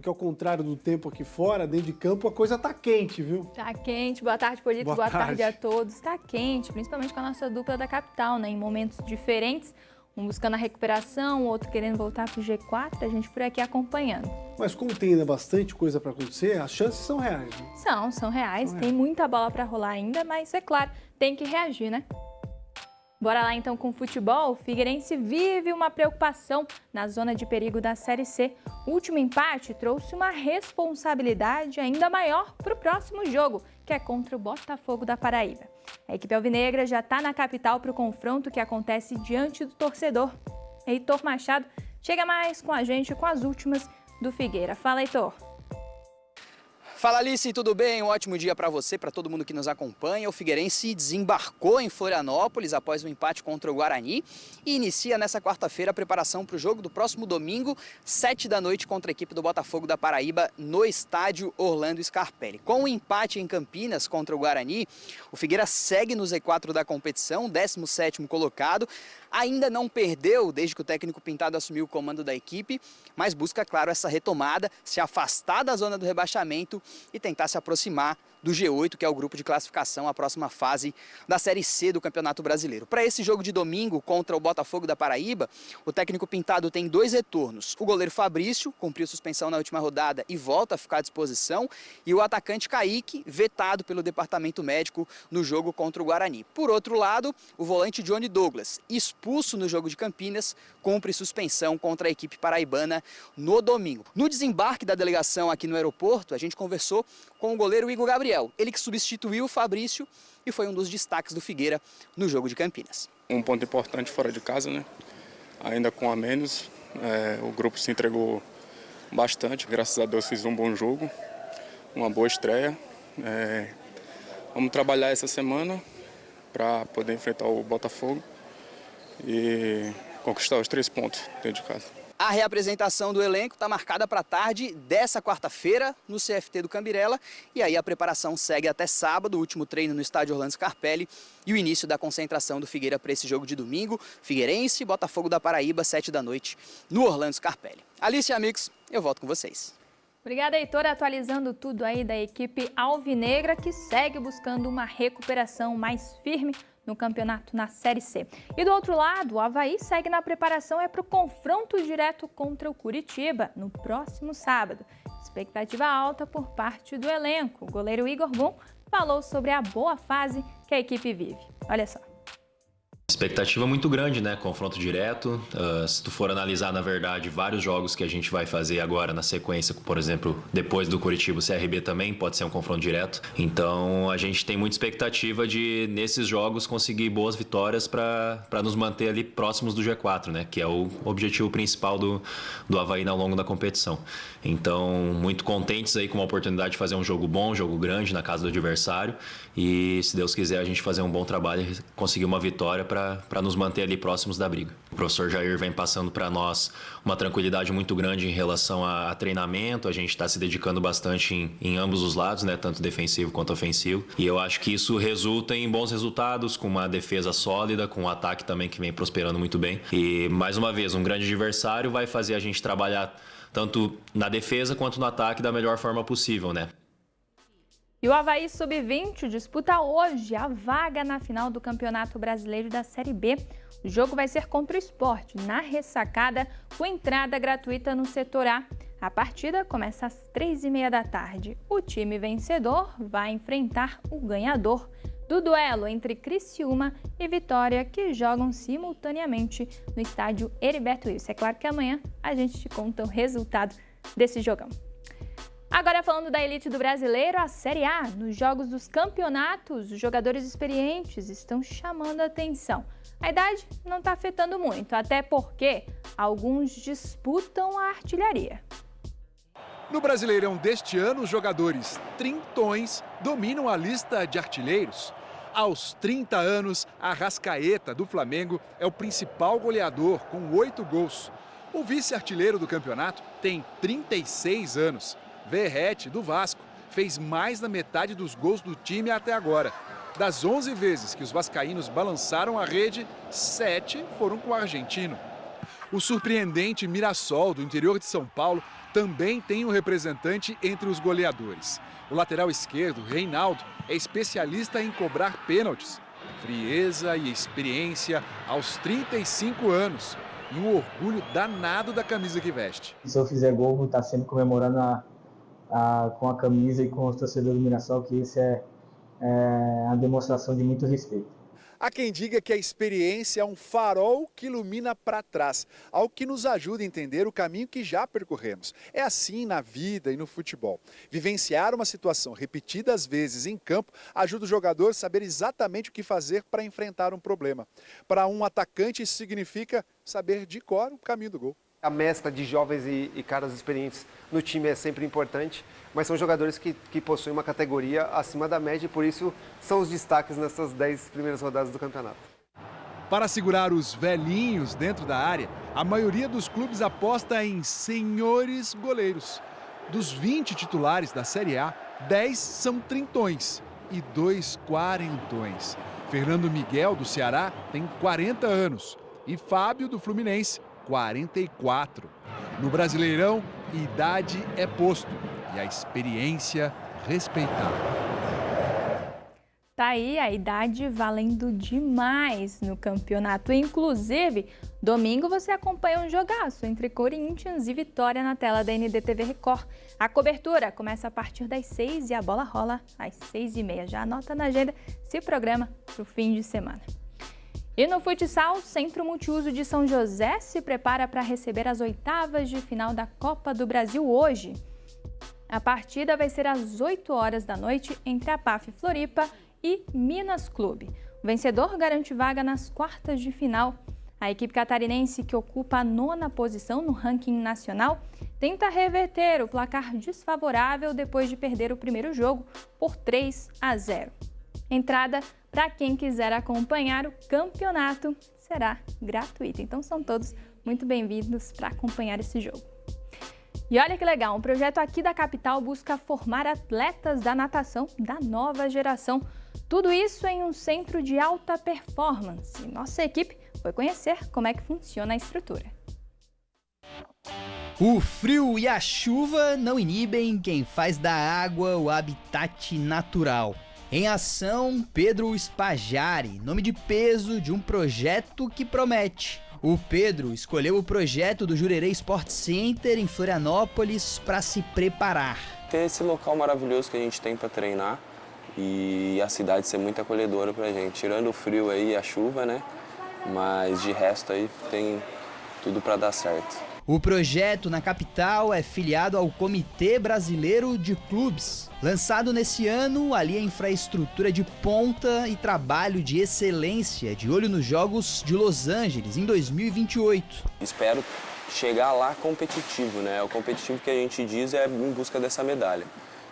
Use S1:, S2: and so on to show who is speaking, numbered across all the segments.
S1: porque ao contrário do tempo aqui fora, dentro de campo a coisa tá quente, viu?
S2: Tá quente. Boa tarde, Polito. Boa tarde a todos. Tá quente, principalmente com a nossa dupla da capital, né? Em momentos diferentes, um buscando a recuperação, o outro querendo voltar pro G4, a gente por aqui acompanhando.
S1: Mas como tem ainda bastante coisa para acontecer, as chances são reais, né?
S2: São reais. Tem muita bola para rolar ainda, mas é claro, tem que reagir, né? Bora lá então com o futebol. O Figueirense vive uma preocupação na zona de perigo da Série C. O último empate trouxe uma responsabilidade ainda maior para o próximo jogo, que é contra o Botafogo da Paraíba. A equipe alvinegra já está na capital para o confronto que acontece diante do torcedor. Heitor Machado chega mais com a gente com as últimas do Figueira. Fala, Heitor.
S3: Fala, Alice, tudo bem? Um ótimo dia para você, para todo mundo que nos acompanha. O Figueirense desembarcou em Florianópolis após o empate contra o Guarani e inicia nessa quarta-feira a preparação para o jogo do próximo domingo, 7 da noite, contra a equipe do Botafogo da Paraíba, no estádio Orlando Scarpelli. Com o empate em Campinas contra o Guarani, o Figueira segue no Z4 da competição, 17º colocado. Ainda não perdeu desde que o técnico Pintado assumiu o comando da equipe, mas busca, claro, essa retomada, se afastar da zona do rebaixamento e tentar se aproximar do G8, que é o grupo de classificação, a próxima fase da Série C do Campeonato Brasileiro. Para esse jogo de domingo contra o Botafogo da Paraíba, o técnico Pintado tem 2 retornos. O goleiro Fabrício cumpriu suspensão na última rodada e volta a ficar à disposição, e o atacante Kaique, vetado pelo departamento médico no jogo contra o Guarani. Por outro lado, o volante Johnny Douglas, expulso no jogo de Campinas, cumpre suspensão contra a equipe paraibana no domingo. No desembarque da delegação aqui no aeroporto, a gente conversou com o goleiro Igor Gabriel, ele que substituiu o Fabrício e foi um dos destaques do Figueira no jogo de Campinas.
S4: Um ponto importante fora de casa, né? Ainda com a menos, o grupo se entregou bastante, graças a Deus fiz um bom jogo, uma boa estreia. Vamos trabalhar essa semana para poder enfrentar o Botafogo e conquistar os 3 pontos dentro de casa.
S3: A reapresentação do elenco está marcada para a tarde dessa quarta-feira no CFT do Cambirela, e aí a preparação segue até sábado, o último treino no estádio Orlando Scarpelli e o início da concentração do Figueira para esse jogo de domingo, Figueirense e Botafogo da Paraíba, 7 da noite, no Orlando Scarpelli. Alice e amigos, eu volto com vocês.
S2: Obrigada, Heitor, atualizando tudo aí da equipe alvinegra, que segue buscando uma recuperação mais firme no campeonato na Série C. E do outro lado, o Avaí segue na preparação para o confronto direto contra o Curitiba no próximo sábado. Expectativa alta por parte do elenco. O goleiro Igor Gum falou sobre a boa fase que a equipe vive. Olha só.
S5: Expectativa muito grande, né? Confronto direto. Se tu for analisar, na verdade, vários jogos que a gente vai fazer agora na sequência, por exemplo, depois do Curitiba, o CRB também pode ser um confronto direto. Então, a gente tem muita expectativa de, nesses jogos, conseguir boas vitórias para nos manter ali próximos do G4, né? Que é o objetivo principal do Avaí ao longo da competição. Então, muito contentes aí com a oportunidade de fazer um jogo bom, um jogo grande na casa do adversário. E, se Deus quiser, a gente fazer um bom trabalho e conseguir uma vitória para nos manter ali próximos da briga. O professor Jair vem passando para nós uma tranquilidade muito grande em relação a treinamento. A gente está se dedicando bastante em ambos os lados, né? Tanto defensivo quanto ofensivo. E eu acho que isso resulta em bons resultados, com uma defesa sólida, com um ataque também que vem prosperando muito bem. E, mais uma vez, um grande adversário vai fazer a gente trabalhar tanto na defesa quanto no ataque da melhor forma possível, né?
S2: E o Avaí Sub-20 disputa hoje a vaga na final do Campeonato Brasileiro da Série B. O jogo vai ser contra o Sport, na Ressacada, com entrada gratuita no setor A. A partida começa às 3h30 da tarde. O time vencedor vai enfrentar o ganhador do duelo entre Criciúma e Vitória, que jogam simultaneamente no estádio Heriberto Wilson. É claro que amanhã a gente te conta o resultado desse jogão. Agora, falando da elite do brasileiro, a Série A. Nos jogos dos campeonatos, os jogadores experientes estão chamando a atenção. A idade não está afetando muito, até porque alguns disputam a artilharia.
S6: No Brasileirão deste ano, os jogadores trintões dominam a lista de artilheiros. Aos 30 anos, Arrascaeta, do Flamengo, é o principal goleador, com 8 gols. O vice-artilheiro do campeonato tem 36 anos. Verratti, do Vasco, fez mais da metade dos gols do time até agora. Das 11 vezes que os vascaínos balançaram a rede, 7 foram com o argentino. O surpreendente Mirassol, do interior de São Paulo, também tem um representante entre os goleadores. O lateral esquerdo, Reinaldo, é especialista em cobrar pênaltis. Frieza e experiência aos 35 anos e um orgulho danado da camisa que veste.
S7: Se eu fizer gol, vou estar sempre comemorando com a camisa e com os torcedores do Mirassol, que isso é uma demonstração de muito respeito.
S6: Há quem diga que a experiência é um farol que ilumina para trás, algo que nos ajuda a entender o caminho que já percorremos. É assim na vida e no futebol. Vivenciar uma situação repetidas vezes em campo ajuda o jogador a saber exatamente o que fazer para enfrentar um problema. Para um atacante, isso significa saber de cor o caminho do gol.
S8: A mescla de jovens e caras experientes no time é sempre importante, mas são jogadores que possuem uma categoria acima da média e por isso são os destaques nessas 10 primeiras rodadas do campeonato.
S6: Para segurar os velhinhos dentro da área, a maioria dos clubes aposta em senhores goleiros. Dos 20 titulares da Série A, 10 são trintões e 2 quarentões. Fernando Miguel, do Ceará, tem 40 anos e Fábio, do Fluminense, 44. No Brasileirão, idade é posto e a experiência respeitada.
S2: Tá aí a idade valendo demais no campeonato. Inclusive, domingo você acompanha um jogaço entre Corinthians e Vitória na tela da NDTV Record. A cobertura começa a partir das 6 e a bola rola às 6h30. Já anota na agenda, se programa para o fim de semana. E no futsal, o Centro Multiuso de São José se prepara para receber as oitavas de final da Copa do Brasil hoje. A partida vai ser às 8 horas da noite entre a PAF Floripa e Minas Clube. O vencedor garante vaga nas quartas de final. A equipe catarinense, que ocupa a 9ª posição no ranking nacional, tenta reverter o placar desfavorável depois de perder o primeiro jogo por 3-0. Entrada para quem quiser acompanhar o campeonato será gratuita. Então são todos muito bem-vindos para acompanhar esse jogo. E olha que legal, um projeto aqui da capital busca formar atletas da natação da nova geração. Tudo isso em um centro de alta performance. Nossa equipe foi conhecer como é que funciona a estrutura.
S3: O frio e a chuva não inibem quem faz da água o habitat natural. Em ação, Pedro Spajari, nome de peso de um projeto que promete. O Pedro escolheu o projeto do Jurerê Sport Center em Florianópolis para se preparar.
S9: Ter esse local maravilhoso que a gente tem para treinar e a cidade ser muito acolhedora para a gente. Tirando o frio aí e a chuva, né? Mas de resto aí tem tudo para dar certo.
S3: O projeto na capital é filiado ao Comitê Brasileiro de Clubes. Lançado nesse ano, ali a infraestrutura de ponta e trabalho de excelência de olho nos Jogos de Los Angeles em 2028.
S9: Espero chegar lá competitivo, né? O competitivo que a gente diz é em busca dessa medalha.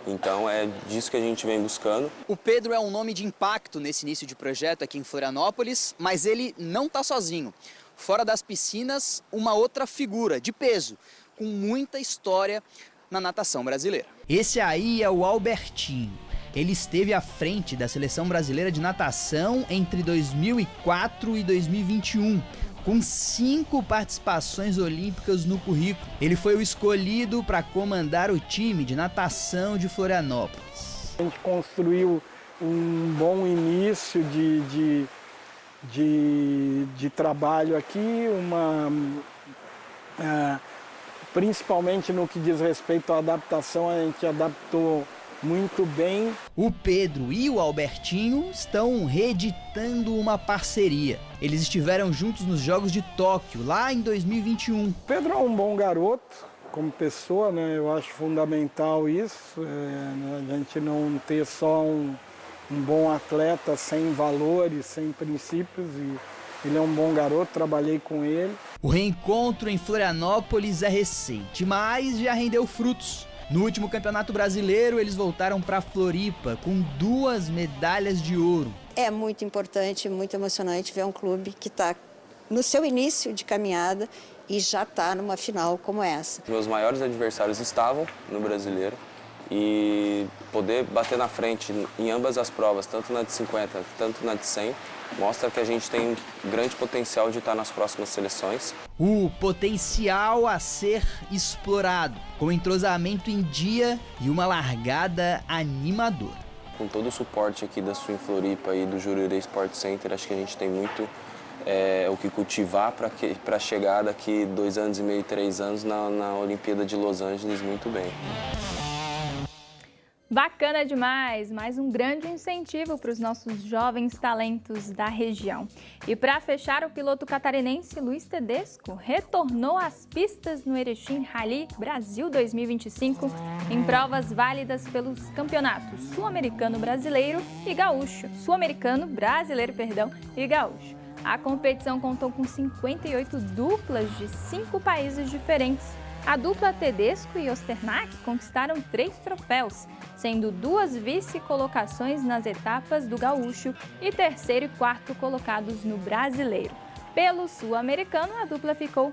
S9: Então é disso que a gente vem buscando.
S3: O Pedro é um nome de impacto nesse início de projeto aqui em Florianópolis, mas ele não está sozinho. Fora das piscinas, uma outra figura de peso, com muita história na natação brasileira. Esse aí é o Albertinho. Ele esteve à frente da Seleção Brasileira de Natação entre 2004 e 2021, com 5 participações olímpicas no currículo. Ele foi o escolhido para comandar o time de natação de Florianópolis.
S10: A gente construiu um bom início de trabalho aqui, principalmente no que diz respeito à adaptação, a gente adaptou muito bem.
S3: O Pedro e o Albertinho estão reeditando uma parceria. Eles estiveram juntos nos Jogos de Tóquio, lá em 2021.
S10: O Pedro é um bom garoto, como pessoa, né? Eu acho fundamental isso, a gente não ter só um bom atleta sem valores, sem princípios, e ele é um bom garoto, trabalhei com ele.
S3: O reencontro em Florianópolis é recente, mas já rendeu frutos. No último Campeonato Brasileiro, eles voltaram para Floripa com 2 medalhas de ouro.
S11: É muito importante, muito emocionante ver um clube que está no seu início de caminhada e já está numa final como essa.
S9: Meus maiores adversários estavam no Brasileiro. E poder bater na frente em ambas as provas, tanto na de 50, tanto na de 100, mostra que a gente tem grande potencial de estar nas próximas seleções.
S12: O potencial a ser explorado, com entrosamento em dia e uma largada animadora.
S9: Com todo o suporte aqui da Swim Floripa e do Jurerê Sport Center, acho que a gente tem muito o que cultivar para chegar daqui 2 anos e meio, 3 anos na Olimpíada de Los Angeles muito bem.
S2: Bacana demais, mais um grande incentivo para os nossos jovens talentos da região. E para fechar, o piloto catarinense Luiz Tedesco retornou às pistas no Erechim Rally Brasil 2025 em provas válidas pelos campeonatos sul-americano brasileiro e gaúcho. E gaúcho. A competição contou com 58 duplas de 5 países diferentes. A dupla Tedesco e Osternack conquistaram 3 troféus, sendo 2 vice-colocações nas etapas do gaúcho e 3º e 4º colocados no brasileiro. Pelo sul-americano, a dupla ficou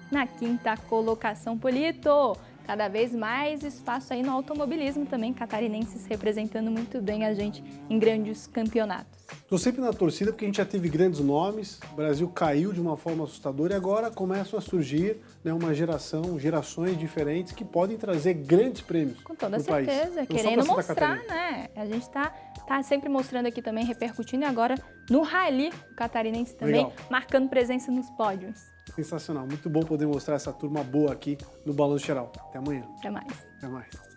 S2: na 5ª colocação. Polito, cada vez mais espaço aí no automobilismo também, catarinenses representando muito bem a gente em grandes campeonatos.
S1: Estou sempre na torcida porque a gente já teve grandes nomes, o Brasil caiu de uma forma assustadora e agora começam a surgir, né, gerações diferentes que podem trazer grandes prêmios.
S2: Com toda
S1: no
S2: certeza,
S1: país.
S2: querendo mostrar, né? A gente tá sempre mostrando aqui também, repercutindo, e agora no rally o catarinense também, marcando presença nos pódios.
S1: Sensacional, muito bom poder mostrar essa turma boa aqui no Balanço Geral. Até amanhã.
S2: Até mais.
S1: Até mais.